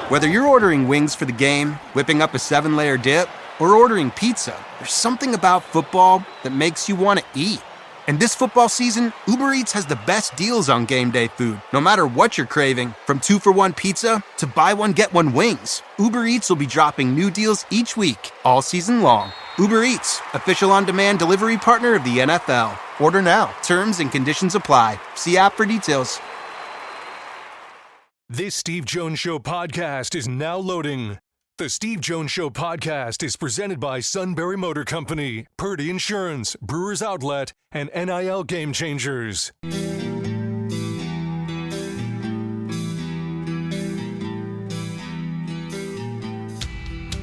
Whether you're ordering wings for the game, whipping up a 7-layer dip, or ordering pizza, there's something about football that makes you want to eat. And this football season, Uber Eats has the best deals on game day food. No matter what you're craving, from 2-for-1 pizza to buy one, get one wings, Uber Eats will be dropping new deals each week, all season long. Uber Eats, official on-demand delivery partner of the NFL. Order now. Terms and conditions apply. See app for details. This Steve Jones Show podcast is now loading. The Steve Jones Show podcast is presented by Sunbury Motor Company, Purdue Insurance, Brewers Outlet, and NIL Game Changers.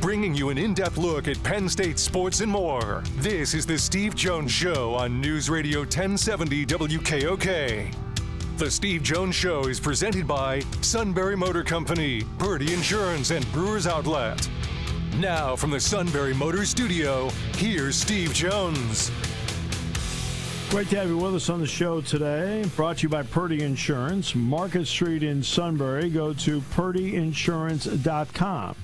Bringing you an in-depth look at Penn State sports and more. This is the Steve Jones Show on News Radio 1070 WKOK. The Steve Jones Show is presented by Sunbury Motor Company, Purdue Insurance, and Brewers Outlet. Now from the Sunbury Motor Studio, here's Steve Jones. Great to have you with us on the show today. Brought to you by Purdue Insurance, Market Street in Sunbury. Go to purdueinsurance.com.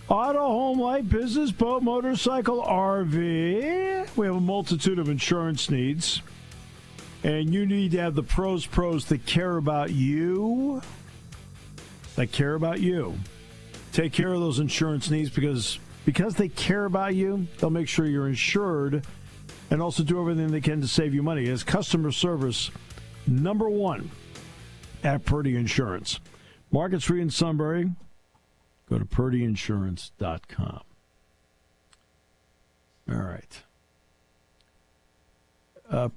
Auto, home, life, business, boat, motorcycle, RV. We have a multitude of insurance needs. And you need to have the pros that care about you. Take care of those insurance needs because they care about you, they'll make sure you're insured and also do everything they can to save you money. As customer service number one at Purdue Insurance. Market Street in Sunbury. Go to purdueinsurance.com. All right.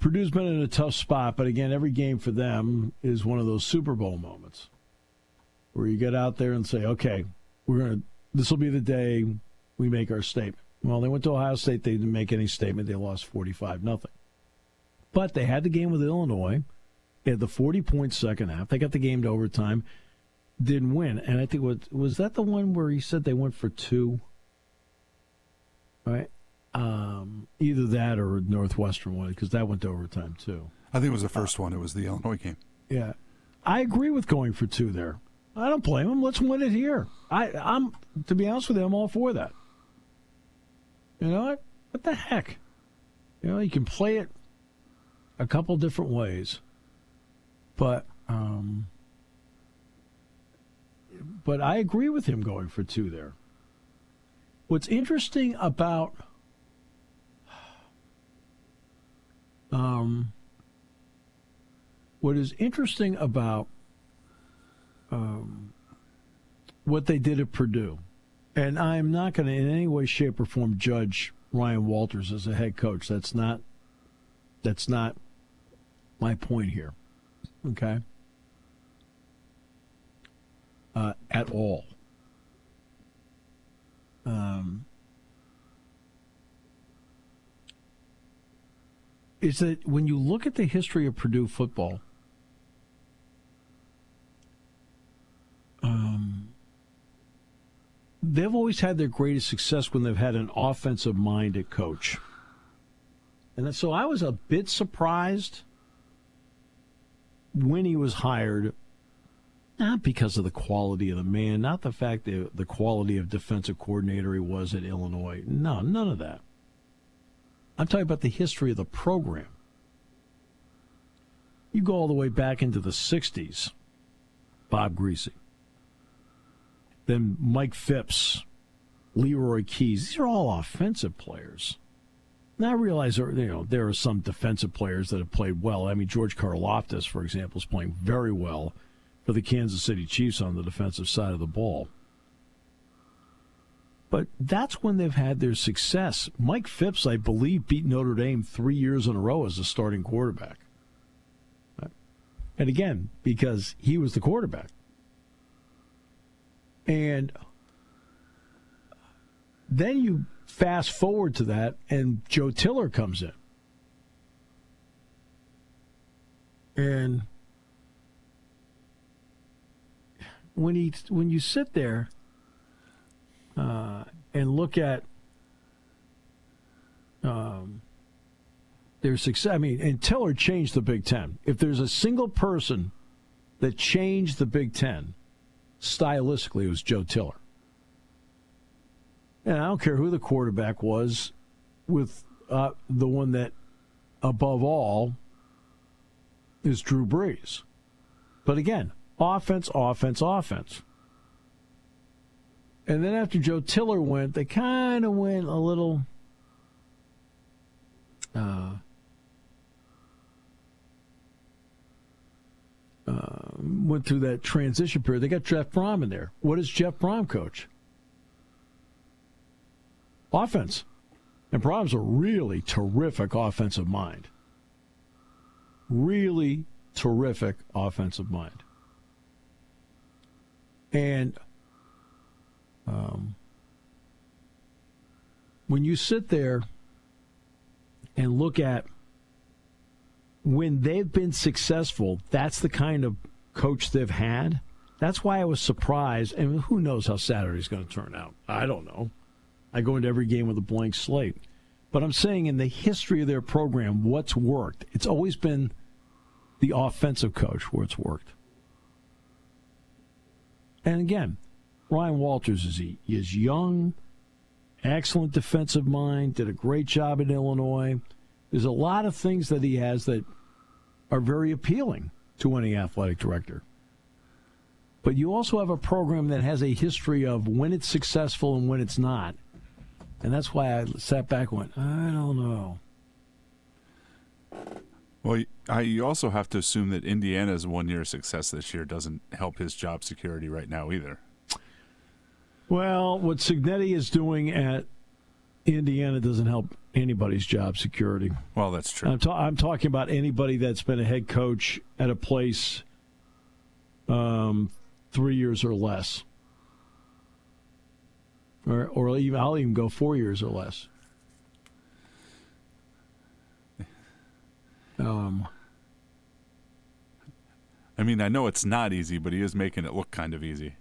Purdue's been in a tough spot, but again, every game for them is one of those Super Bowl moments where you get out there and say, okay, this will be the day we make our statement. Well, they went to Ohio State. They didn't make any statement. They lost 45-0. But they had the game with Illinois. They had the 40-point second half. They got the game to overtime. Didn't win. And I think, was that the one where he said they went for two? Right? Either that or Northwestern one, because that went to overtime too. I think it was the first one. It was the Illinois game. Yeah. I agree with going for two there. I don't blame them. Let's win it here. I'm to be honest with you, I'm all for that. You know what the heck? You know, you can play it a couple different ways. But I agree with him going for two there. What's interesting about what they did at Purdue, and I'm not going to in any way, shape, or form judge Ryan Walters as a head coach. That's not my point here. Okay? At all. Is that when you look at the history of Purdue football, they've always had their greatest success when they've had an offensive-minded coach. And so I was a bit surprised when he was hired, not because of the quality of the man, not the fact that the quality of defensive coordinator he was at Illinois. No, none of that. I'm talking about the history of the program. You go all the way back into the 60s, Bob Greasy. Then Mike Phipps, Leroy Keys. These are all offensive players. Now I realize there are some defensive players that have played well. I mean, George Karlaftis, for example, is playing very well for the Kansas City Chiefs on the defensive side of the ball. But that's when they've had their success. Mike Phipps, I believe, beat Notre Dame 3 years in a row as a starting quarterback. And again, because he was the quarterback. And then you fast forward to that, and Joe Tiller comes in. And when you sit there and look at their success, I mean, and Tiller changed the Big Ten. If there's a single person that changed the Big Ten, stylistically, it was Joe Tiller. And I don't care who the quarterback was, with the one that, above all, is Drew Brees. But again, offense, offense, offense. And then after Joe Tiller went, they kind of went a little went through that transition period. They got Jeff Brom in there. What does Jeff Brom coach? Offense. And Brom's a really terrific offensive mind. Really terrific offensive mind. And when you sit there and look at when they've been successful, that's the kind of coach they've had. That's why I was surprised. And who knows how Saturday's going to turn out? I don't know. I go into every game with a blank slate. But I'm saying in the history of their program, what's worked? It's always been the offensive coach where it's worked. And again, Ryan Walters is young, excellent defensive mind, did a great job in Illinois. There's a lot of things that he has that are very appealing to any athletic director. But you also have a program that has a history of when it's successful and when it's not. And that's why I sat back and went, I don't know. Well, you also have to assume that Indiana's one-year success this year doesn't help his job security right now either. Well, what Cignetti is doing at Indiana doesn't help anybody's job security. Well, that's true. I'm talking about anybody that's been a head coach at a place 3 years or less. Or even, I'll even go 4 years or less. I mean, I know it's not easy, but he is making it look kind of easy.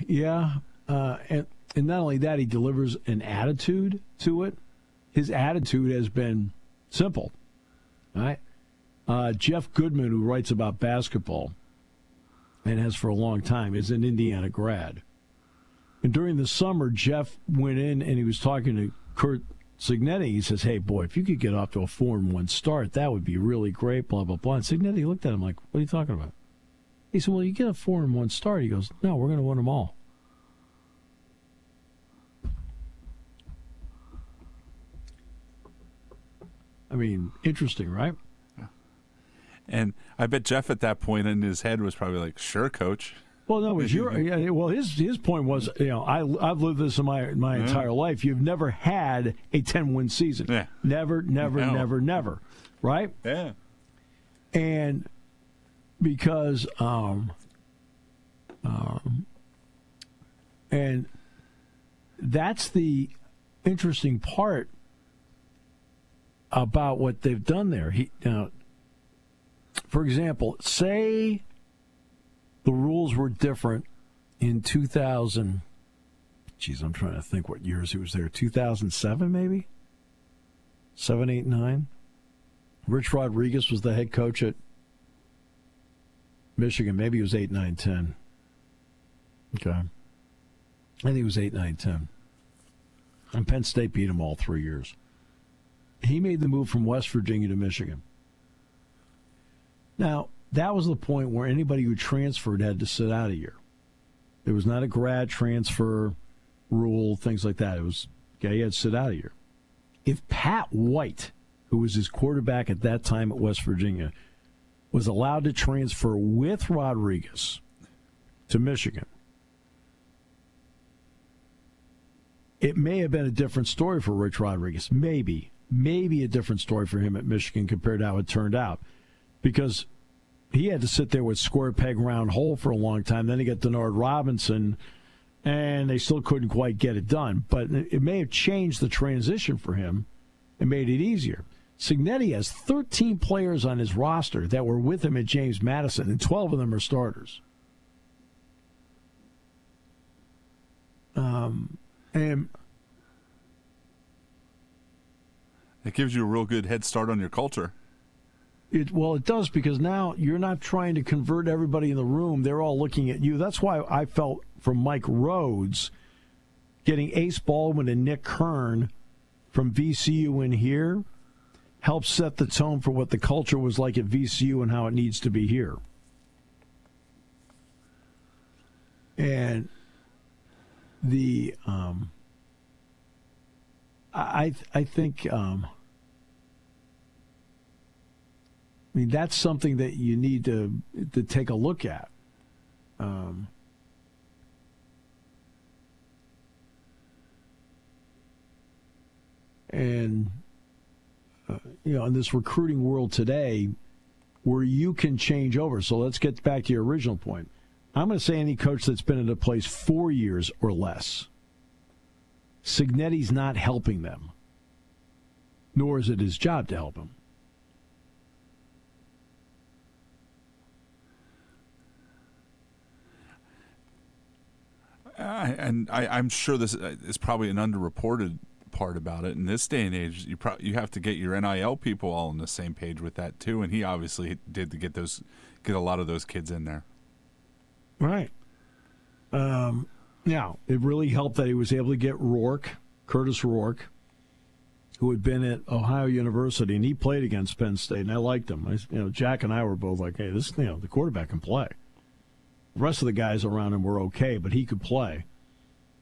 Yeah, and not only that, he delivers an attitude to it. His attitude has been simple. All right? Jeff Goodman, who writes about basketball and has for a long time, is an Indiana grad. And during the summer, Jeff went in and he was talking to Kurt Cignetti. He says, hey, boy, if you could get off to a 4-1 start, that would be really great, blah, blah, blah. And Cignetti looked at him like, what are you talking about? He said, well, you get a 4-1 start. He goes, no, we're going to win them all. I mean, interesting, right? And I bet Jeff at that point in his head was probably like, sure, coach. Well, no, it was his point was, I've lived this in my entire life. You've never had a 10-win season. Yeah. Never, never. Right? Yeah. And because and that's the interesting part about what they've done there. For example, say the rules were different in 2000. Geez, I'm trying to think what years he was there. 2007, maybe? 7, 8, 9? Rich Rodriguez was the head coach at Michigan. Maybe he was 8, 9, 10. Okay. I think he was 8, 9, 10. And Penn State beat him all 3 years. He made the move from West Virginia to Michigan. Now, that was the point where anybody who transferred had to sit out a year. There was not a grad transfer rule, things like that. It was, he had to sit out a year. If Pat White, who was his quarterback at that time at West Virginia, was allowed to transfer with Rodriguez to Michigan, it may have been a different story for Rich Rodriguez. Maybe a different story for him at Michigan compared to how it turned out. Because he had to sit there with square peg round hole for a long time. Then he got Denard Robinson, and they still couldn't quite get it done. But it may have changed the transition for him and made it easier. Cignetti has 13 players on his roster that were with him at James Madison, and 12 of them are starters. And it gives you a real good head start on your culture. It does, because now you're not trying to convert everybody in the room. They're all looking at you. That's why I felt from Mike Rhodes getting Ace Baldwin and Nick Kern from VCU in here helped set the tone for what the culture was like at VCU and how it needs to be here. And I think that's something that you need to take a look at. And in this recruiting world today, where you can change over. So let's get back to your original point. I'm going to say any coach that's been in a place 4 years or less, Cignetti's not helping them, nor is it his job to help him. I'm sure this is probably an underreported part about it. In this day and age, you have to get your NIL people all on the same page with that too, and he obviously did to get a lot of those kids in there. Right. Now, it really helped that he was able to get Curtis Rourke, who had been at Ohio University, and he played against Penn State, and I liked him. Jack and I were both like, hey, this, the quarterback can play. The rest of the guys around him were okay, but he could play.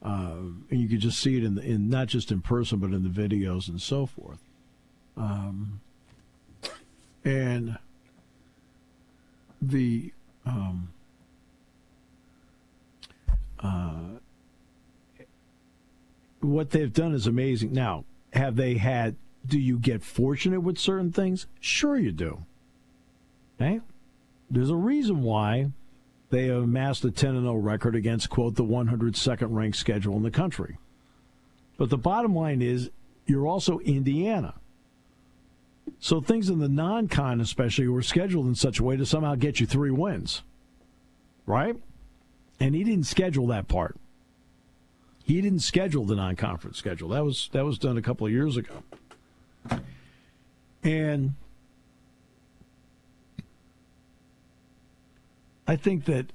And you could just see it in not just in person, but in the videos and so forth. And the what they've done is amazing. Now, do you get fortunate with certain things? Sure you do. Okay? There's a reason why they have amassed a 10-0 record against, quote, the 102nd ranked schedule in the country. But the bottom line is, you're also Indiana. So things in the non-con especially were scheduled in such a way to somehow get you 3 wins. Right? And he didn't schedule that part. He didn't schedule the non-conference schedule. That was done a couple of years ago. And I think that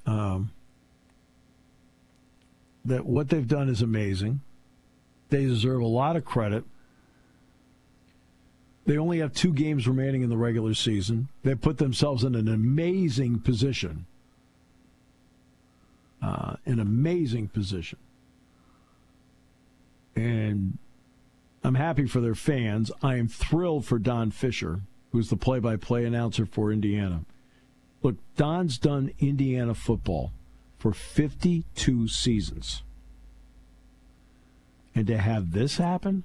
that what they've done is amazing. They deserve a lot of credit. They only have 2 games remaining in the regular season. They put themselves in an amazing position. And I'm happy for their fans. I am thrilled for Don Fisher, who's the play-by-play announcer for Indiana. Look, Don's done Indiana football for 52 seasons. And to have this happen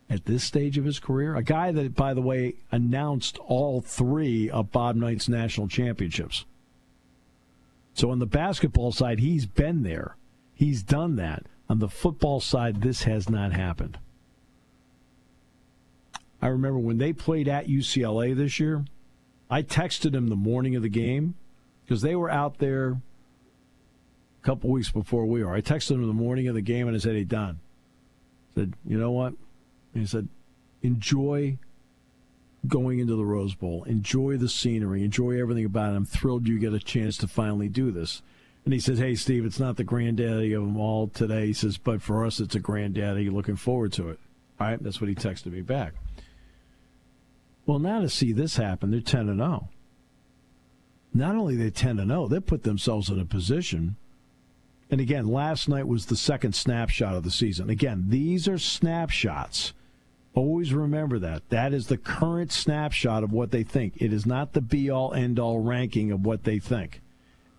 at this stage of his career, a guy that, by the way, announced all 3 of Bob Knight's national championships. So on the basketball side, he's been there. He's done that. On the football side, this has not happened. I remember when they played at UCLA this year, I texted him the morning of the game because they were out there a couple weeks before we were. I texted him the morning of the game and I said, hey, Don. I said, you know what? He said, enjoy going into the Rose Bowl. Enjoy the scenery. Enjoy everything about it. I'm thrilled you get a chance to finally do this. And he says, hey, Steve, it's not the granddaddy of them all today. He says, but for us, it's a granddaddy. Looking forward to it. All right, that's what he texted me back. Well, now to see this happen, they're 10-0. Not only are they 10-0, they put themselves in a position. And again, last night was the second snapshot of the season. Again, these are snapshots. Always remember that. That is the current snapshot of what they think. It is not the be-all, end-all ranking of what they think.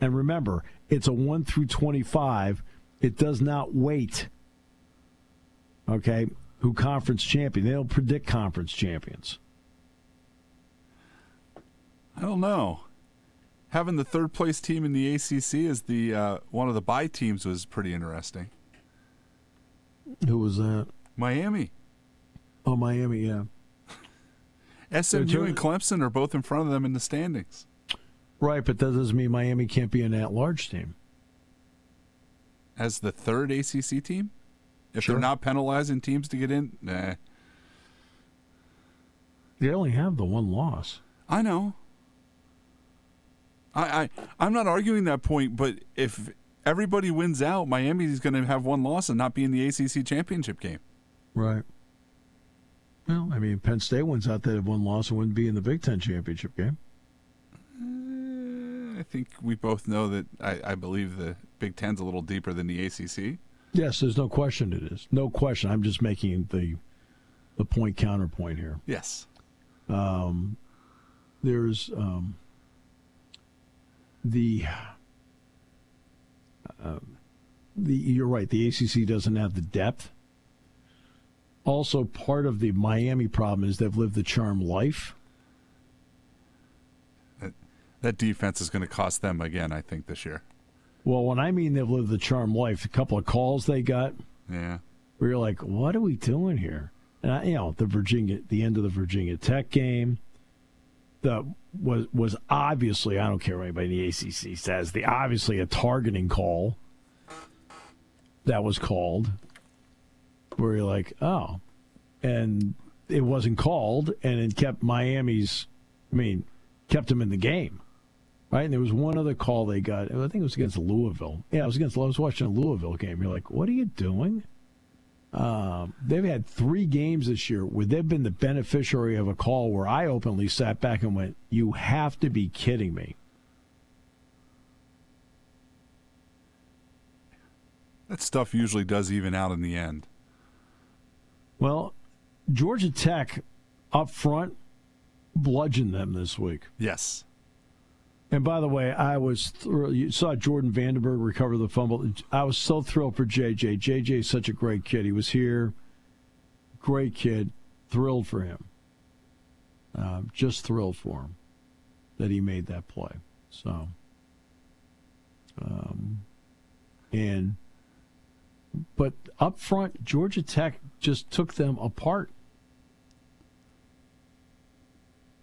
And remember, it's a 1 through 25. It does not weight, okay, who conference champion. They don't predict conference champions. I don't know. Having the third-place team in the ACC as the one of the bye teams was pretty interesting. Who was that? Miami. Oh, Miami, yeah. SMU and Clemson are both in front of them in the standings. Right, but that doesn't mean Miami can't be an at-large team. As the third ACC team? If Sure. they're not penalizing teams to get in? Nah. They only have the 1 loss. I know. I'm not arguing that point, but if everybody wins out, Miami's going to have one loss and not be in the ACC championship game. Right. Well, I mean, Penn State wins out, they'd have one loss and wouldn't be in the Big Ten championship game. I think we both know that I believe the Big Ten's a little deeper than the ACC. Yes, there's no question it is. No question. I'm just making the point counterpoint here. Yes. There's you're right, the ACC doesn't have the depth. Also, part of the Miami problem is they've lived the charm life. That defense is going to cost them again, I think, this year. Well, when I mean they've lived the charm life, a couple of calls they got, yeah, where you're like, what are we doing here? And the end of the Virginia Tech game, was obviously, I don't care what anybody in the ACC says, obviously a targeting call that was called, where you're like, oh, and it wasn't called, and it kept kept them in the game, right? And there was one other call they got, I think it was against Louisville. Yeah, I was watching a Louisville game. You're like, what are you doing? They've had 3 games this year where they've been the beneficiary of a call where I openly sat back and went, you have to be kidding me. That stuff usually does even out in the end. Well, Georgia Tech up front bludgeoned them this week. Yes. And by the way, I was you saw Jordan Vandenberg recover the fumble. I was so thrilled for JJ. JJ is such a great kid. He was here. Great kid. Thrilled for him. Just thrilled for him that he made that play. So, but up front, Georgia Tech just took them apart.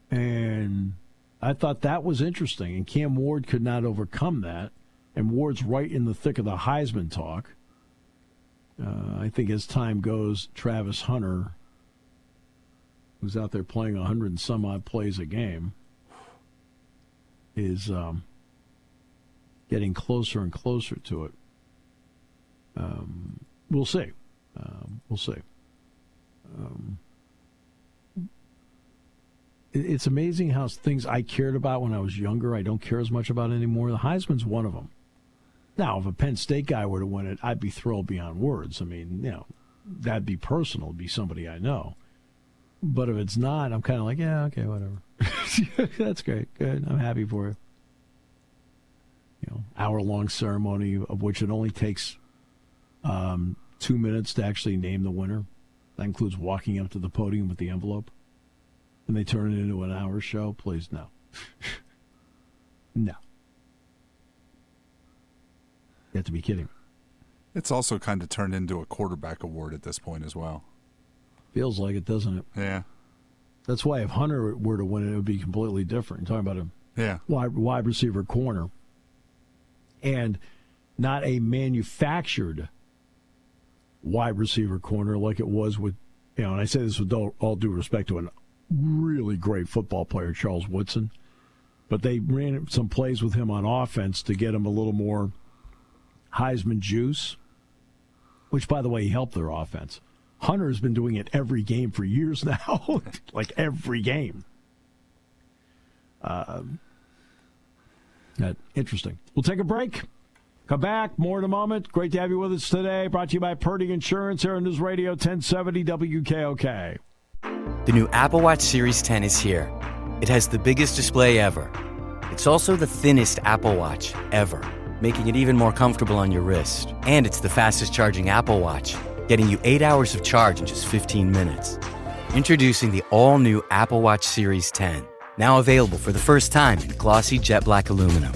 And I thought that was interesting, and Cam Ward could not overcome that. And Ward's right in the thick of the Heisman talk. I think as time goes, Travis Hunter, who's out there playing 100 and some odd plays a game, is getting closer and closer to it. We'll see. We'll see. It's amazing how things I cared about when I was younger, I don't care as much about anymore. The Heisman's one of them. Now, if a Penn State guy were to win it, I'd be thrilled beyond words. I mean, that'd be personal. It'd be somebody I know. But if it's not, I'm kind of like, yeah, okay, whatever. That's great. Good. I'm happy for you. Hour-long ceremony of which it only takes 2 minutes to actually name the winner. That includes walking up to the podium with the envelope. And they turn it into an hour show? Please, no. No. You have to be kidding. It's also kind of turned into a quarterback award at this point as well. Feels like it, doesn't it? Yeah. That's why if Hunter were to win it, it would be completely different. You're talking about a wide receiver corner. And not a manufactured wide receiver corner like it was with, and I say this with all due respect to an really great football player, Charles Woodson. But they ran some plays with him on offense to get him a little more Heisman juice, which, by the way, helped their offense. Hunter's been doing it every game for years now, like every game. Interesting. We'll take a break. Come back. More in a moment. Great to have you with us today. Brought to you by Purdue Insurance here on News Radio 1070 WKOK. The new Apple Watch Series 10 is here. It has the biggest display ever. It's also the thinnest Apple Watch ever, making it even more comfortable on your wrist. And it's the fastest charging Apple Watch, getting you 8 hours of charge in just 15 minutes. Introducing the all-new Apple Watch Series 10, now available for the first time in glossy jet black aluminum.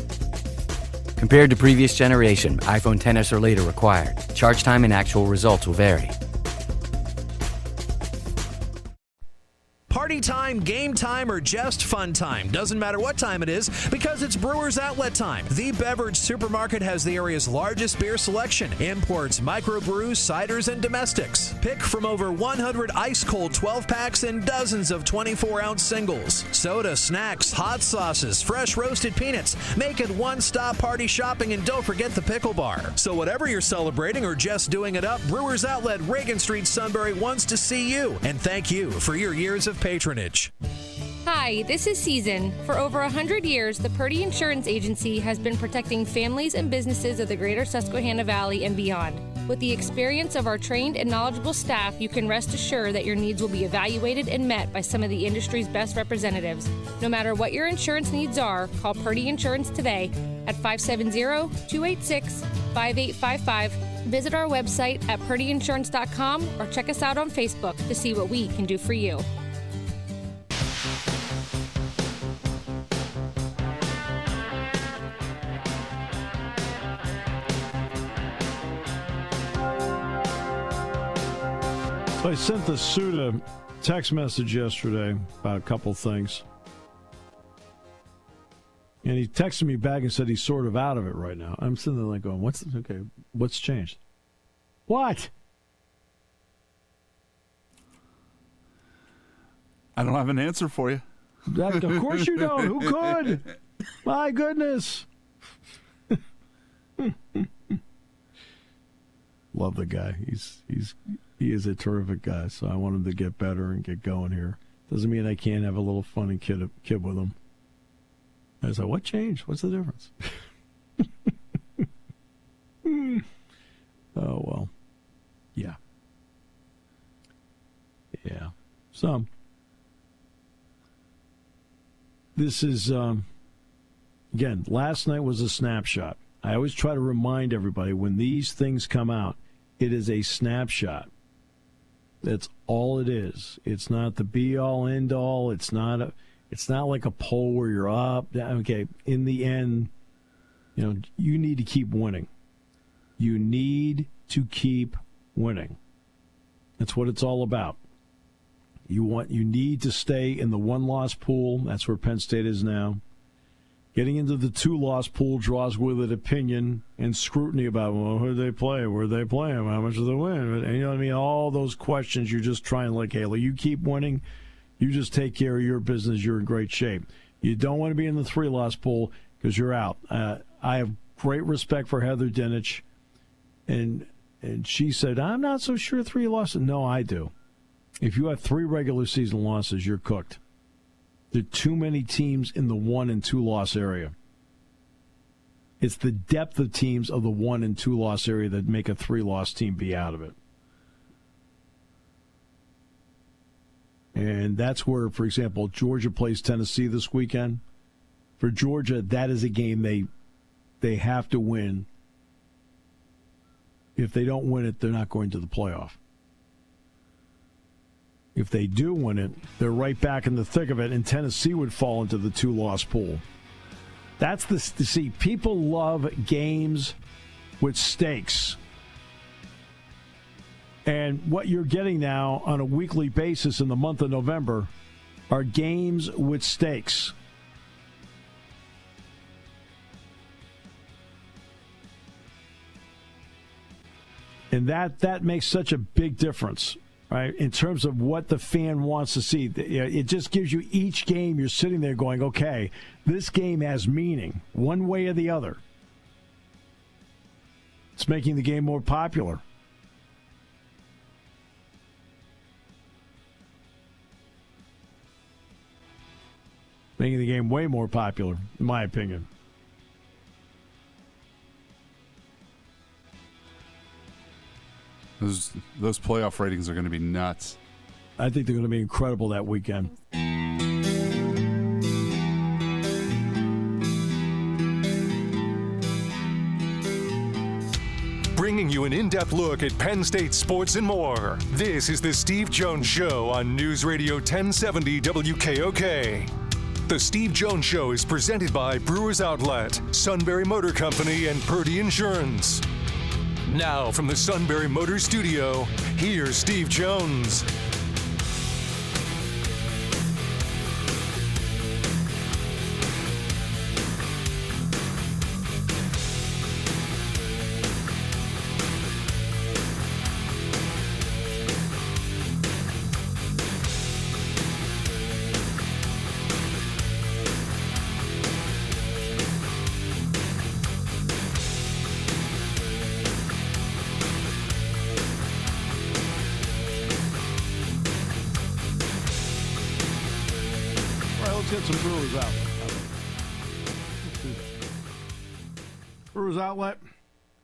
Compared to previous generation, iPhone XS or later required. Charge time and actual results will vary. party time, game time, or just fun time. Doesn't matter what time it is because it's Brewers Outlet time. The beverage supermarket has the area's largest beer selection, imports, microbrews, ciders, and domestics. Pick from over 100 ice-cold 12-packs and dozens of 24-ounce singles. Soda, snacks, hot sauces, fresh roasted peanuts. Make it one-stop party shopping, and don't forget the pickle bar. So whatever you're celebrating or just doing it up, Brewers Outlet, Reagan Street, Sunbury wants to see you and thank you for your years of patronage. Hi, this is Season. For over 100 years, the Purdue Insurance Agency has been protecting families and businesses of the greater Susquehanna Valley and beyond. With the experience of our trained and knowledgeable staff, you can rest assured that your needs will be evaluated and met by some of the industry's best representatives. No matter what your insurance needs are, call Purdue Insurance today at 570-286-5855. Visit our website at purdueinsurance.com or check us out on Facebook to see what we can do for you. So I sent the suit a text message yesterday about a couple things. And he texted me back and said he's sort of out of it right now. I'm sitting there like going, what's changed? What? I don't have an answer for you. Of course you don't. Who could? My goodness. Love the guy. He is a terrific guy, so I want him to get better and get going here. Doesn't mean I can't have a little fun and kid with him. I was like, what changed? What's the difference? Oh, well. Yeah. Yeah. So, this is, again, last night was a snapshot. I always try to remind everybody when these things come out, it is a snapshot. That's all it is. It's not the be-all, end-all. It's not like a poll where you're up. Okay, in the end, you need to keep winning. You need to keep winning. That's what it's all about. You need to stay in the one-loss pool. That's where Penn State is now. Getting into the two-loss pool draws with it opinion and scrutiny about, well, who do they play? Where do they play them? How much do they win? And you know what I mean? All those questions, you're just trying like, hey, you keep winning. You just take care of your business. You're in great shape. You don't want to be in the three-loss pool because you're out. I have great respect for Heather Dinich, and she said, I'm not so sure 3 losses. No, I do. If you have 3 regular season losses, you're cooked. There are too many teams in the 1 and 2 loss area. It's the depth of teams of the 1 and 2 loss area that make a 3-loss team be out of it. And that's where, for example, Georgia plays Tennessee this weekend. For Georgia, that is a game they have to win. If they don't win it, they're not going to the playoff. If they do win it, they're right back in the thick of it, and Tennessee would fall into the 2-loss pool. That's see, people love games with stakes. And what you're getting now on a weekly basis in the month of November are games with stakes. And that makes such a big difference, right, in terms of what the fan wants to see. It just gives you each game, you're sitting there going, okay, this game has meaning, one way or the other. It's making the game more popular. Making the game way more popular, in my opinion. Those playoff ratings are going to be nuts. I think they're going to be incredible that weekend. Bringing you an in-depth look at Penn State sports and more. This is the Steve Jones Show on News Radio 1070 WKOK. The Steve Jones Show is presented by Brewers Outlet, Sunbury Motor Company, and Purdue Insurance. Now, from the Sunbury Motor Studio, here's Steve Jones. let's get some Brewers Outlet. Brewers Outlet,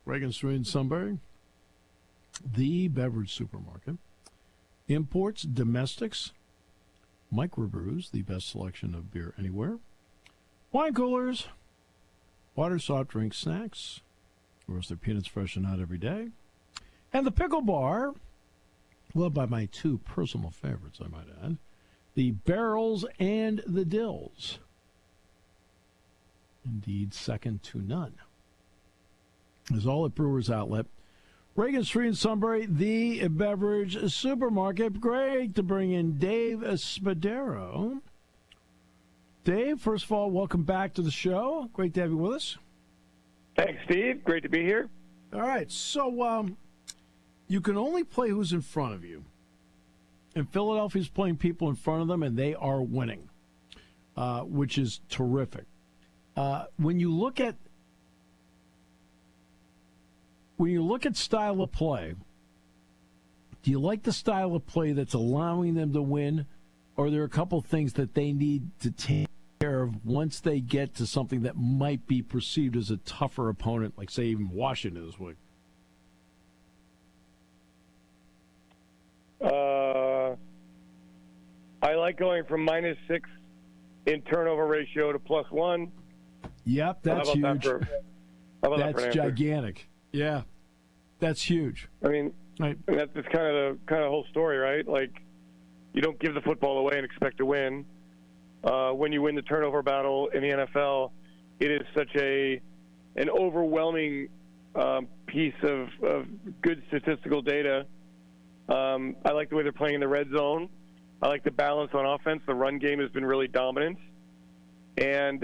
Reagan Street in Sunbury, the beverage supermarket. Imports, domestics, microbrews, the best selection of beer anywhere. Wine coolers, water, soft drinks, snacks. Roasted peanuts fresh and hot every day. And the pickle bar, loved by my two personal favorites, I might add. The Barrels and the Dills. Indeed, second to none. Is all at Brewers Outlet. Reagan Street in Sunbury, the beverage supermarket. Great to bring in Dave Spadaro. Dave, first of all, welcome back to the show. Great to have you with us. Thanks, Steve. Great to be here. All right, so you can only play who's in front of you. And Philadelphia's playing people in front of them, and they are winning, which is terrific. When you look at style of play, do you like the style of play that's allowing them to win, or are there a couple things that they need to take care of once they get to something that might be perceived as a tougher opponent, like, say, even Washington this week? I like going from -6 in turnover ratio to +1. Yep, that's huge. That's gigantic. Yeah, that's huge. I mean, right. That's kind of the whole story, right? Like, you don't give the football away and expect to win. When you win the turnover battle in the NFL, it is such an overwhelming piece of good statistical data. I like the way they're playing in the red zone. I like the balance on offense. The run game has been really dominant, and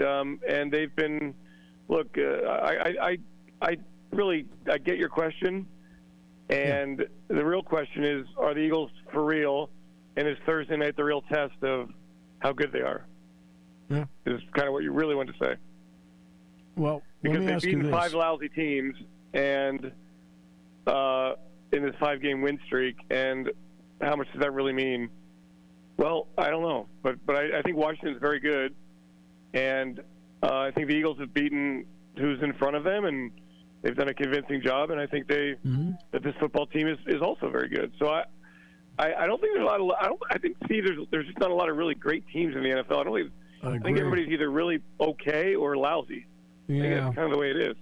they've been. Look, I get your question, and the real question is: are the Eagles for real? And is Thursday night the real test of how good they are? Yeah, is kind of what you really want to say. Well, because they've beaten 5 lousy teams, and in this 5-game win streak, and how much does that really mean? Well, I don't know, but I think Washington's very good, and I think the Eagles have beaten who's in front of them, and they've done a convincing job, and I think that this football team is also very good. So I don't think there's a lot of I think, Steve, there's just not a lot of really great teams in the NFL. I think everybody's either really okay or lousy. Yeah. I think that's kind of the way it is.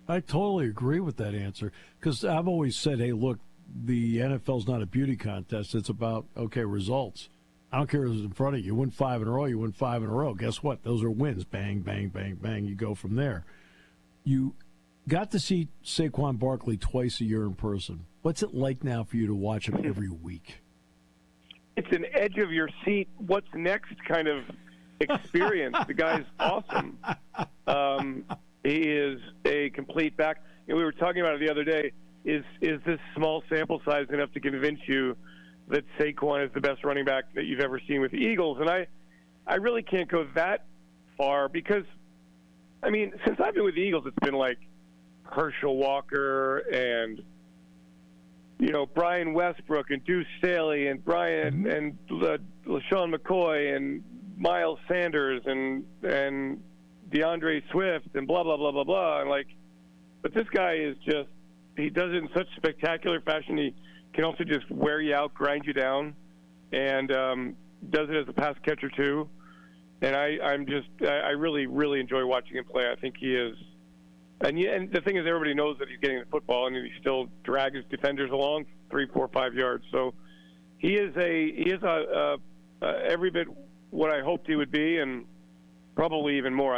I totally agree with that answer, because I've always said, hey, look, the NFL's not a beauty contest. It's about, results. I don't care who's in front of you. You win 5 in a row, you win 5 in a row. Guess what? Those are wins. Bang, bang, bang, bang. You go from there. You got to see Saquon Barkley twice a year in person. What's it like now for you to watch him every week? It's an edge of your seat, what's next kind of experience. The guy's awesome. He is a complete back. We were talking about it the other day. Is this small sample size enough to convince you that Saquon is the best running back that you've ever seen with the Eagles? And I really can't go that far because, since I've been with the Eagles, it's been like Herschel Walker and, Brian Westbrook and Deuce Staley and Brian and LaShawn McCoy and Miles Sanders and DeAndre Swift and blah, blah, blah, blah, blah. And but this guy is just, he does it in such spectacular fashion. He can also just wear you out, grind you down, and does it as a pass catcher too. And I really, really enjoy watching him play. I think he is. And the thing is, everybody knows that he's getting the football, and he still drags his defenders along 3, 4, 5 yards. So he is every bit what I hoped he would be, and probably even more.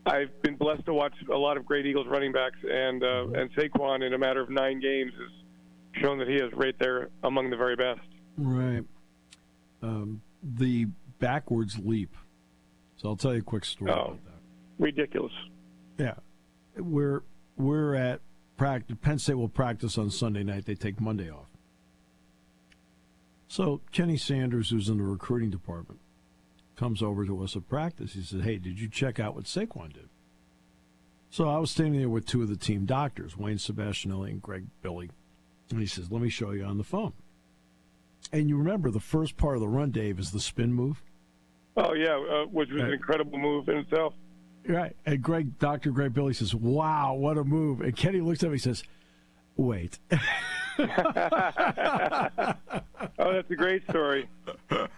I've been blessed to watch a lot of great Eagles running backs, and Saquon, in a matter of 9 games, has shown that he is right there among the very best. Right. The backwards leap. So I'll tell you a quick story about that. Ridiculous. Yeah. We're at practice. Penn State will practice on Sunday night. They take Monday off. So Kenny Sanders, who's in the recruiting department, comes over to us at practice. He said, hey, did you check out what Saquon did? So I was standing there with 2 of the team doctors, Wayne Sebastianelli and Greg Billy. And he says, let me show you on the phone. And you remember the first part of the run, Dave, is the spin move. Oh, yeah, which was an incredible move in itself. Right. And Dr. Greg Billy says, wow, what a move. And Kenny looks at me and says, wait. Oh, that's a great story.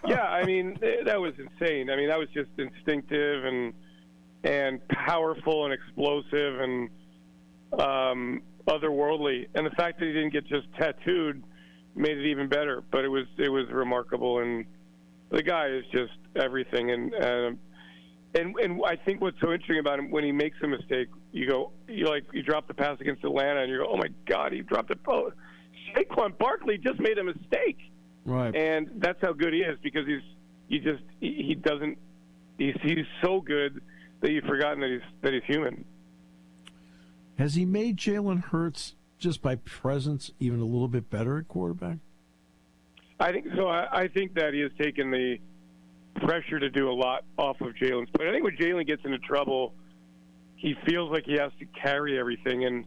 Yeah, I mean, that was insane. I mean, that was just instinctive and powerful and explosive and otherworldly. And the fact that he didn't get just tattooed made it even better. But it was remarkable. And the guy is just everything. And I think what's so interesting about him, when he makes a mistake, you drop the pass against Atlanta, and you go, oh my God, he dropped it. Oh, Saquon Barkley just made a mistake. Right. And that's how good he is, because he's so good that you've forgotten that he's human. Has he made Jalen Hurts, just by presence, even a little bit better at quarterback? I think so. I think that he has taken the pressure to do a lot off of Jalen's plate. I think when Jalen gets into trouble, he feels like he has to carry everything, and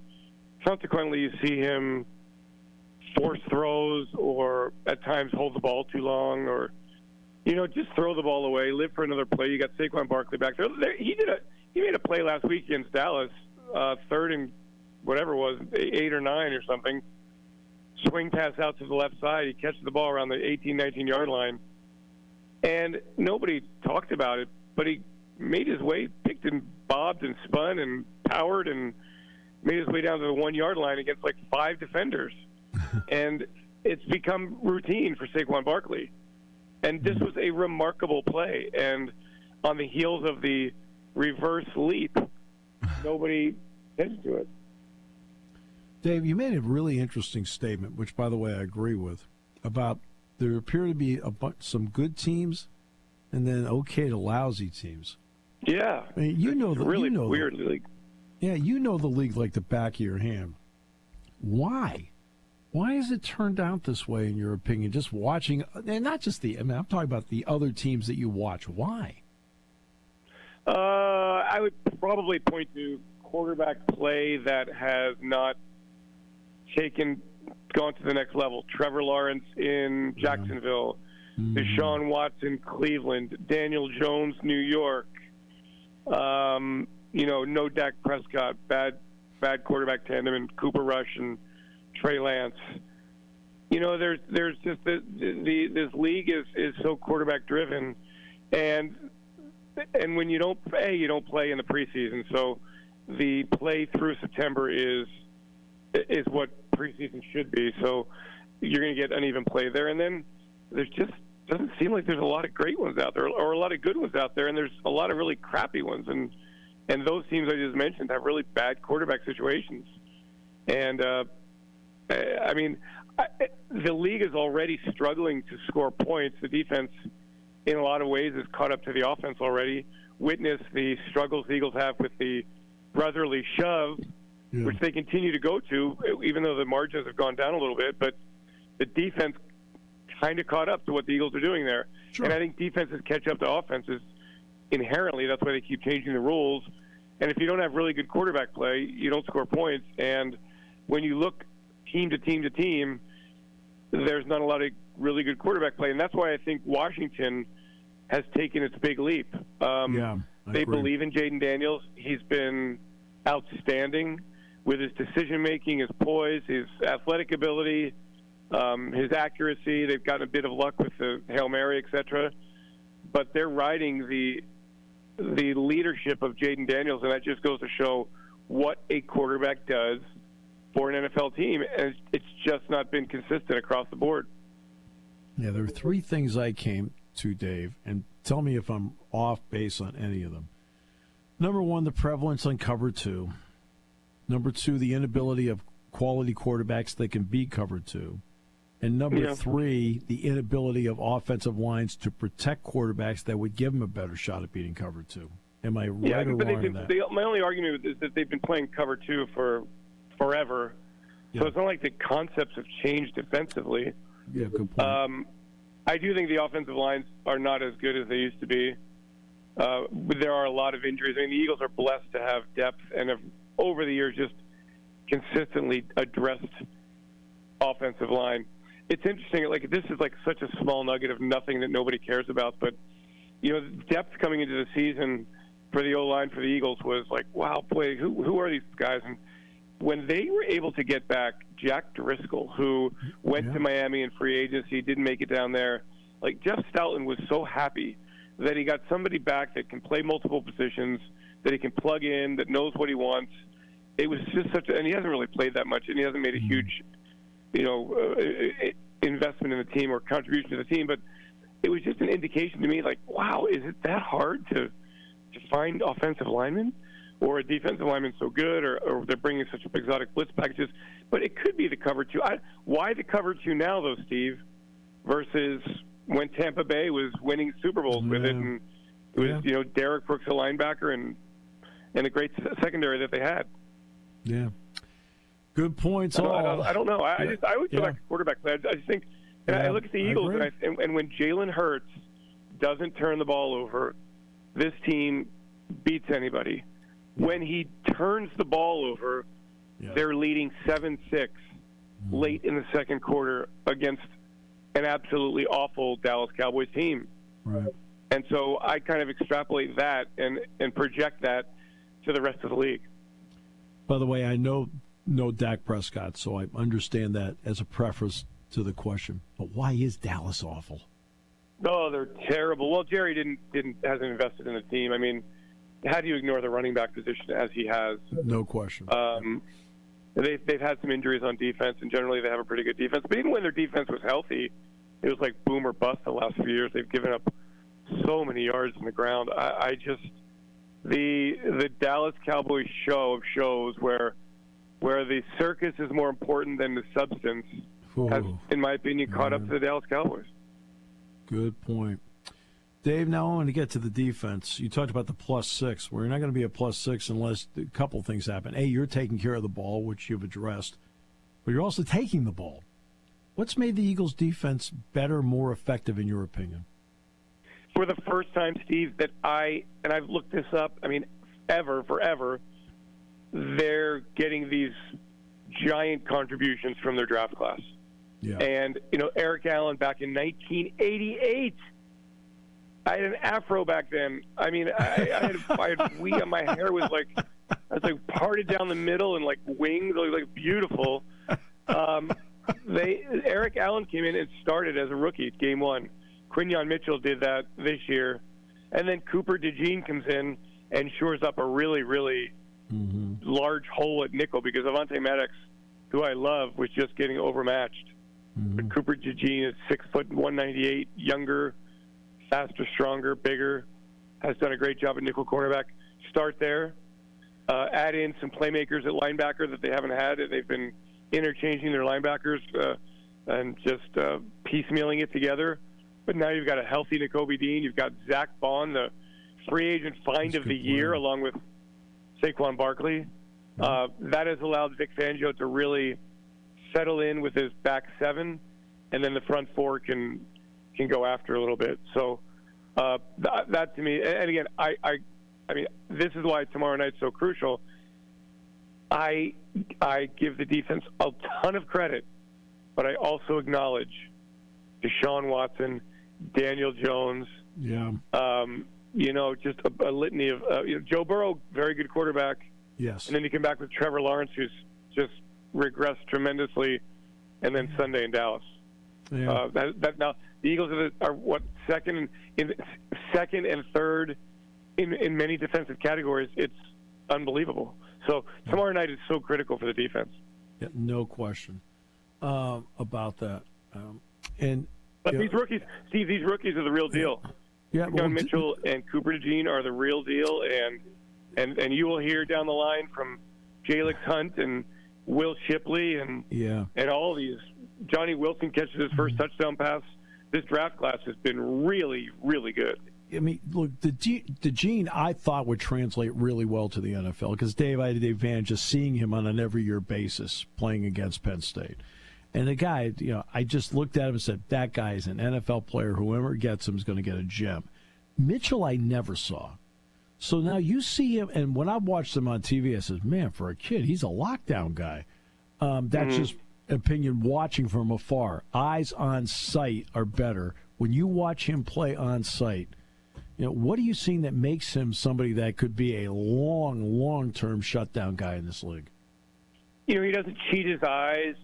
consequently you see him force throws or at times hold the ball too long, or just throw the ball away, live for another play. You got Saquon Barkley back there. He made a play last week against Dallas, third and whatever it was, 8 or 9 or something. Swing pass out to the left side. He catches the ball around the 18, 19-yard line. And nobody talked about it, but he made his way, picked and bobbed and spun and powered and made his way down to the 1-yard line against like 5 defenders. And it's become routine for Saquon Barkley. And this was a remarkable play. And on the heels of the reverse leap, nobody heads to it. Dave, you made a really interesting statement, which, by the way, I agree with, about there appear to be some good teams and then okay to lousy teams. Yeah. I mean, weird league. Yeah, you know the league like the back of your hand. Why? Why has it turned out this way, in your opinion? Just watching, and not just I'm talking about the other teams that you watch. Why? I would probably point to quarterback play that has not gone to the next level. Trevor Lawrence in Jacksonville, Deshaun Watson, Cleveland, Daniel Jones, New York. No Dak Prescott, bad quarterback tandem, and Cooper Rush and Trey Lance. There's just this league is so quarterback driven, and when you don't play in the preseason. So the play through September is what preseason should be. So you're going to get uneven play there, and then there's just doesn't seem like there's a lot of great ones out there, or a lot of good ones out there, and there's a lot of really crappy ones, and those teams I just mentioned have really bad quarterback situations. And the league is already struggling to score points. The defense, in a lot of ways, has caught up to the offense already. Witness the struggles the Eagles have with the brotherly shove, which they continue to go to, even though the margins have gone down a little bit. But the defense kind of caught up to what the Eagles are doing there. Sure. And I think defenses catch up to offenses inherently. That's why they keep changing the rules. And if you don't have really good quarterback play, you don't score points. And when you look team to team to team, there's not a lot of really good quarterback play. And that's why I think Washington has taken its big leap. They believe in Jaden Daniels. He's been outstanding with his decision-making, his poise, his athletic ability, his accuracy. They've gotten a bit of luck with the Hail Mary, etc. But they're riding the leadership of Jaden Daniels, and that just goes to show what a quarterback does for an NFL team, and it's just not been consistent across the board. Yeah, there are 3 things I came to, Dave, and tell me if I'm off base on any of them. Number 1, the prevalence on cover 2. Number 2, the inability of quality quarterbacks that can beat cover 2. And number 3, the inability of offensive lines to protect quarterbacks that would give them a better shot at beating cover 2. Am I right or wrong on that? My only argument is that they've been playing cover 2 for forever. Yeah. So it's not like the concepts have changed defensively. Yeah, good point. I do think the offensive lines are not as good as they used to be. There are a lot of injuries. I mean, the Eagles are blessed to have depth and have, over the years, just consistently addressed offensive line. It's interesting. Like, this is like such a small nugget of nothing that nobody cares about. But depth coming into the season for the O-line for the Eagles was like, wow, boy, who are these guys? And when they were able to get back Jack Driscoll, who went to Miami in free agency, didn't make it down there, like Jeff Stoutland was so happy that he got somebody back that can play multiple positions, that he can plug in, that knows what he wants. It was just and he hasn't really played that much, and he hasn't made a huge, investment in the team or contribution to the team, but it was just an indication to me, like, wow, is it that hard to find offensive linemen, or a defensive lineman so good, or they're bringing such exotic blitz packages? But it could be the cover two. Why the cover two now, though, Steve, versus when Tampa Bay was winning Super Bowls with it, and it was Derek Brooks, a linebacker, and a great secondary that they had. Yeah. Good points. I don't know. I always go back to quarterback. I just think, and I look at the Eagles, and when Jalen Hurts doesn't turn the ball over, this team beats anybody. When he turns the ball over, they're leading 7-6 late in the second quarter against an absolutely awful Dallas Cowboys team. Right. And so I kind of extrapolate that and project that to the rest of the league. By the way, I know Dak Prescott, so I understand that as a preface to the question. But why is Dallas awful? Oh, they're terrible. Well, Jerry hasn't invested in the team. I mean, how do you ignore the running back position as he has? No question. They've had some injuries on defense, and generally they have a pretty good defense. But even when their defense was healthy, it was like boom or bust the last few years. They've given up so many yards on the ground. The Dallas Cowboys show of shows where the circus is more important than the substance has, in my opinion, caught up to the Dallas Cowboys. Good point. Dave, now I want to get to the defense. You talked about the +6. We're not going to be a +6 unless a couple things happen. A, you're taking care of the ball, which you've addressed, but you're also taking the ball. What's made the Eagles' defense better, more effective, in your opinion? For the first time, Steve, that I've looked this up, I mean, forever, they're getting these giant contributions from their draft class. Yeah. And, Eric Allen back in 1988, I had an afro back then. I mean, I had weave. My hair was like parted down the middle and like wings, like beautiful. Eric Allen came in and started as a rookie at game one. Quinyon Mitchell did that this year. And then Cooper DeJean comes in and shores up a really, really large hole at nickel because Avonte Maddox, who I love, was just getting overmatched. But Cooper DeJean is 6 foot 198, younger, faster, stronger, bigger, has done a great job at nickel cornerback. Start there. Add in some playmakers at linebacker that they haven't had. They've been interchanging their linebackers and just piecemealing it together. But now you've got a healthy Nakobe Dean. You've got Zach Bond, the free agent find of the year, along with Saquon Barkley. That has allowed Vic Fangio to really settle in with his back seven, and then the front four can go after a little bit. So that to me, and again, I mean, this is why tomorrow night's so crucial. I give the defense a ton of credit, but I also acknowledge Deshaun Watson, Daniel Jones. Yeah. Just a litany of Joe Burrow, very good quarterback. Yes. And then you come back with Trevor Lawrence, who's just regressed tremendously, and then Sunday in Dallas. Yeah. That now the Eagles are what second and third in many defensive categories. It's unbelievable. So tomorrow night is so critical for the defense. Yeah, no question about that. But these rookies, Steve, these rookies are the real deal. Yeah, John Mitchell and Cooper DeJean are the real deal, and you will hear down the line from Jalix Hunt and Will Shipley and all these. Johnny Wilson catches his first touchdown pass. This draft class has been really, really good. I mean, look, DeJean I thought would translate really well to the NFL because, Dave, I had the advantage of seeing him on an every-year basis playing against Penn State. And the guy, I just looked at him and said, that guy is an NFL player. Whoever gets him is going to get a gem. Mitchell I never saw. So now you see him, and when I watched him on TV, I said, man, for a kid, he's a lockdown guy. That's just opinion watching from afar. Eyes on sight are better. When you watch him play on sight, What are you seeing that makes him somebody that could be a long-term shutdown guy in this league? He doesn't cheat his eyes.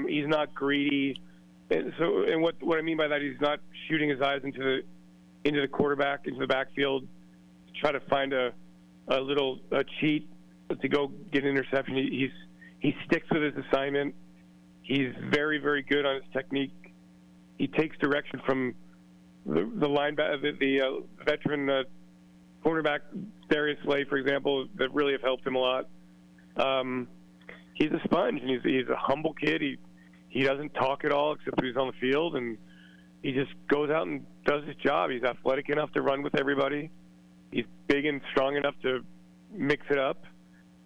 He's not greedy. And what I mean by that, he's not shooting his eyes into the quarterback, into the backfield, to try to find a little cheat to go get an interception. He sticks with his assignment. He's very, very good on his technique. He takes direction from the linebacker, the veteran cornerback Darius Slay, for example, that really have helped him a lot. He's a sponge, and he's a humble kid. He doesn't talk at all except when he's on the field, and he just goes out and does his job. He's athletic enough to run with everybody. He's big and strong enough to mix it up,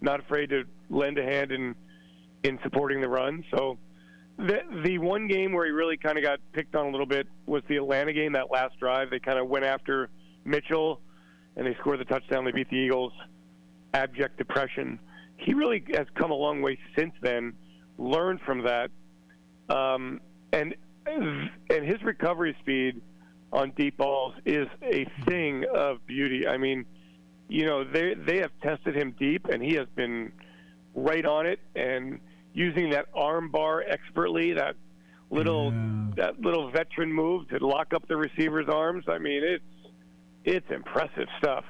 not afraid to lend a hand in supporting the run. So the one game where he really kind of got picked on a little bit was the Atlanta game, that last drive. They kind of went after Mitchell, and they scored the touchdown. They beat the Eagles. Abject depression. He really has come a long way since then, learned from that, and his recovery speed on deep balls is a thing of beauty. I mean, they have tested him deep, and he has been right on it and using that arm bar expertly, that little veteran move to lock up the receiver's arms. I mean, it's impressive stuff.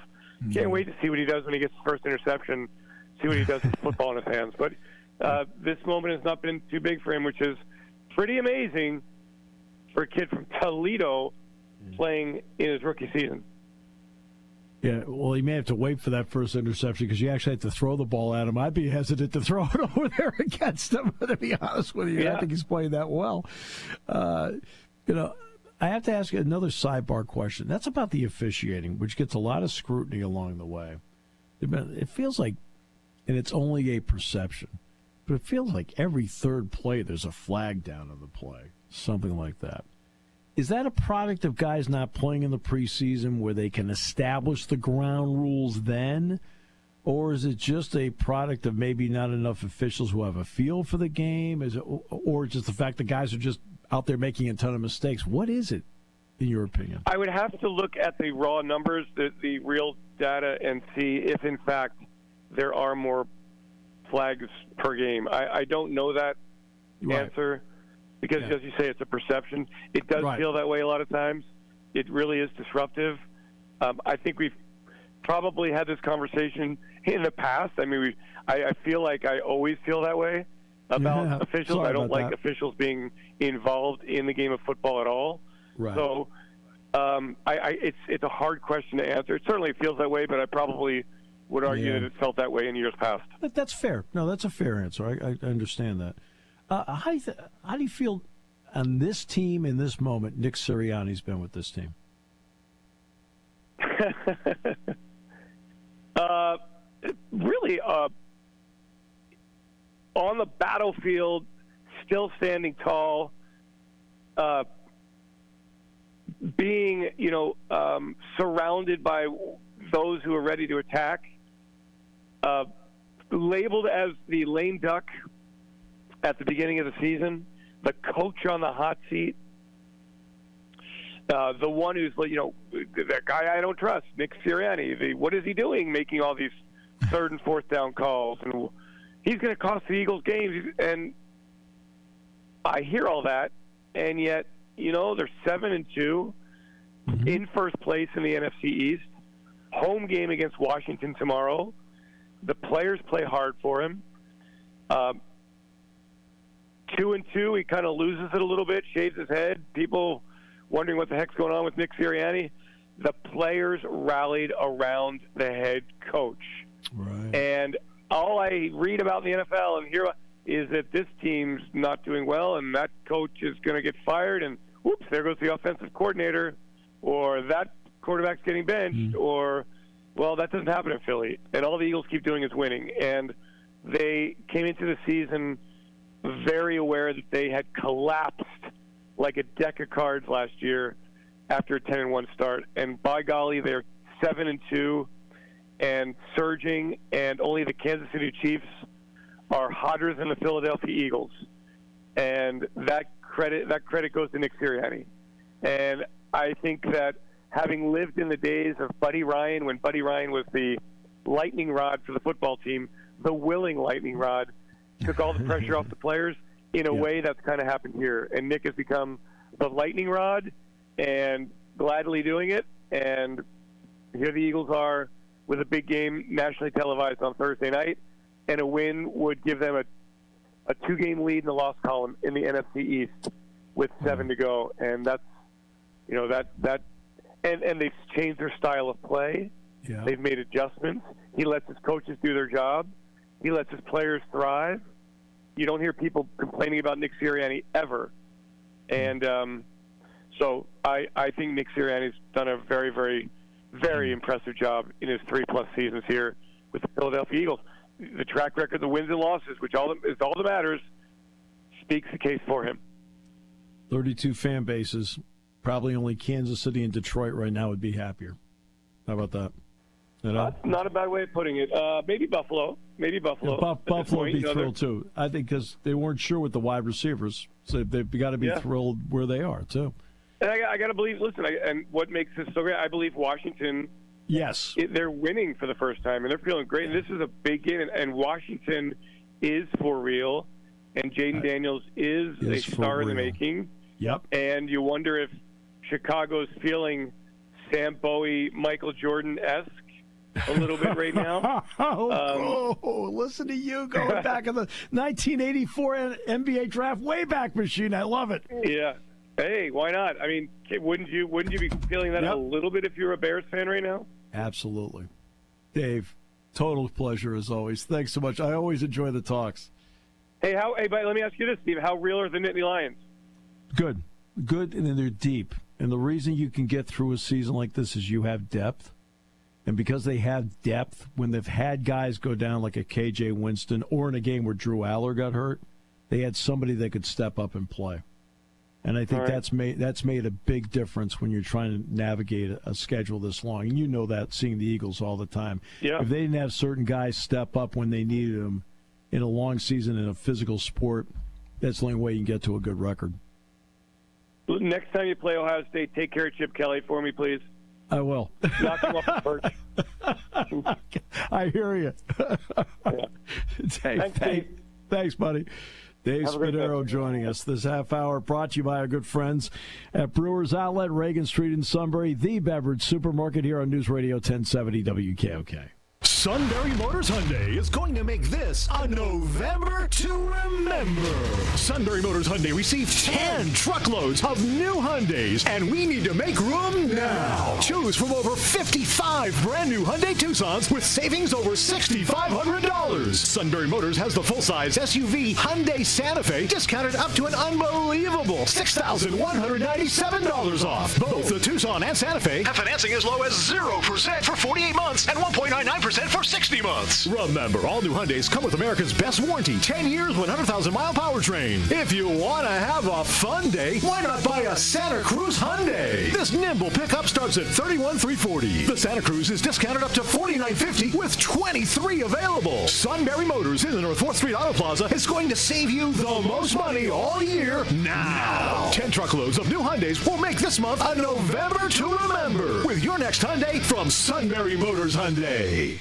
Can't wait to see what he does when he gets his first interception, see what he does with football in his hands. But this moment has not been too big for him, which is pretty amazing for a kid from Toledo playing in his rookie season. Yeah, well, he may have to wait for that first interception because you actually have to throw the ball at him. I'd be hesitant to throw it over there against him, to be honest with you. Yeah. I think he's playing that well. I have to ask you another sidebar question. That's about the officiating, which gets a lot of scrutiny along the way. It feels like, and it's only a perception, but it feels like every third play there's a flag down on the play, something like that. Is that a product of guys not playing in the preseason where they can establish the ground rules then? Or is it just a product of maybe not enough officials who have a feel for the game? Or just the fact that guys are just out there making a ton of mistakes? What is it, in your opinion? I would have to look at the raw numbers, the real data, and see if, in fact, there are more flags per game. I don't know that answer. Because, as you say, it's a perception. It does feel that way a lot of times. It really is disruptive. I think we've probably had this conversation in the past. I mean, I feel like I always feel that way about officials. I don't like officials being involved in the game of football at all. Right. So it's a hard question to answer. It certainly feels that way, but I probably would argue that it felt that way in years past. That's fair. No, that's a fair answer. I understand that. How do you feel on this team in this moment? Nick Sirianni's been with this team. Really, on the battlefield, still standing tall, being surrounded by those who are ready to attack, labeled as the lame duck at the beginning of the season, the coach on the hot seat, the one who's, that guy I don't trust, Nick Sirianni. What is he doing making all these third and fourth down calls? And he's going to cost the Eagles games. And I hear all that, and yet, they're 7-2 in first place in the NFC East. Home game against Washington tomorrow. The players play hard for him. 2-2, he kind of loses it a little bit, shaves his head. People wondering what the heck's going on with Nick Sirianni. The players rallied around the head coach. Right. And all I read about in the NFL and hear is that this team's not doing well and that coach is going to get fired and, whoops, there goes the offensive coordinator, or that quarterback's getting benched, or, well, that doesn't happen in Philly. And all the Eagles keep doing is winning. And they came into the season very aware that they had collapsed like a deck of cards last year after a 10-1 start. And by golly, they're 7-2 and surging, and only the Kansas City Chiefs are hotter than the Philadelphia Eagles. And that credit goes to Nick Sirianni. And I think that having lived in the days of Buddy Ryan, when Buddy Ryan was the lightning rod for the football team, the willing lightning rod, took all the pressure off the players. In a way, that's kind of happened here. And Nick has become the lightning rod and gladly doing it. And here the Eagles are with a big game nationally televised on Thursday night. And a win would give them a 2-game lead in the loss column in the NFC East with 7 to go. And that's, and they've changed their style of play. Yeah. They've made adjustments. He lets his coaches do their job. He lets his players thrive. You don't hear people complaining about Nick Sirianni ever. And so I think Nick Sirianni's done a very, very, very impressive job in his 3+ seasons here with the Philadelphia Eagles. The track record, the wins and losses, which is all that matters, speaks the case for him. 32 fan bases. Probably only Kansas City and Detroit right now would be happier. How about that? Not a bad way of putting it. Maybe Buffalo. Yeah, Buffalo would be thrilled too. I think because they weren't sure with the wide receivers, so they've got to be thrilled where they are too. And I got to believe. Listen, and what makes this so great? I believe Washington. Yes, they're winning for the first time, and they're feeling great. And this is a big game, and Washington is for real, and Jaden Daniels is a star in the making. Yep. And you wonder if Chicago's feeling Sam Bowie, Michael Jordan-esque a little bit right now. Listen to you going back in the 1984 NBA draft Wayback Machine. I love it. Yeah. Hey, why not? I mean, wouldn't you be feeling that a little bit if you're a Bears fan right now? Absolutely. Dave, total pleasure as always. Thanks so much. I always enjoy the talks. Hey, but let me ask you this, Steve. How real are the Nittany Lions? Good, and then they're deep. And the reason you can get through a season like this is you have depth. And because they have depth, when they've had guys go down like a KJ Winston or in a game where Drew Aller got hurt, they had somebody that could step up and play. And I think that's made a big difference when you're trying to navigate a schedule this long. And you know that, seeing the Eagles all the time. Yeah. If they didn't have certain guys step up when they needed them in a long season in a physical sport, that's the only way you can get to a good record. Next time you play Ohio State, take care of Chip Kelly for me, please. I will. Knock him off the perch. I hear you. Thanks, buddy. Dave Spadaro joining us this half hour, brought to you by our good friends at Brewers Outlet, Reagan Street in Sunbury, the beverage supermarket here on News Radio 1070 WKOK. Sunbury Motors Hyundai is going to make this a November to remember. Sunbury Motors Hyundai received 10 truckloads of new Hyundais, and we need to make room now. Choose from over 55 brand new Hyundai Tucsons with savings over $6,500. Sunbury Motors has the full-size SUV Hyundai Santa Fe discounted up to an unbelievable $6,197 off. Both the Tucson and Santa Fe have financing as low as 0% for 48 months and 1.99% for 60 months. Remember, all new Hyundais come with America's best warranty, 10 years, 100,000-mile powertrain. If you want to have a fun day, why not buy a Santa Cruz Hyundai? This nimble pickup starts at $31,340. The Santa Cruz is discounted up to $49,50 with 23 available. Sunbury Motors in the North 4th Street Auto Plaza is going to save you the most money all year now. 10 truckloads of new Hyundais will make this month a November to remember with your next Hyundai from Sunbury Motors Hyundai.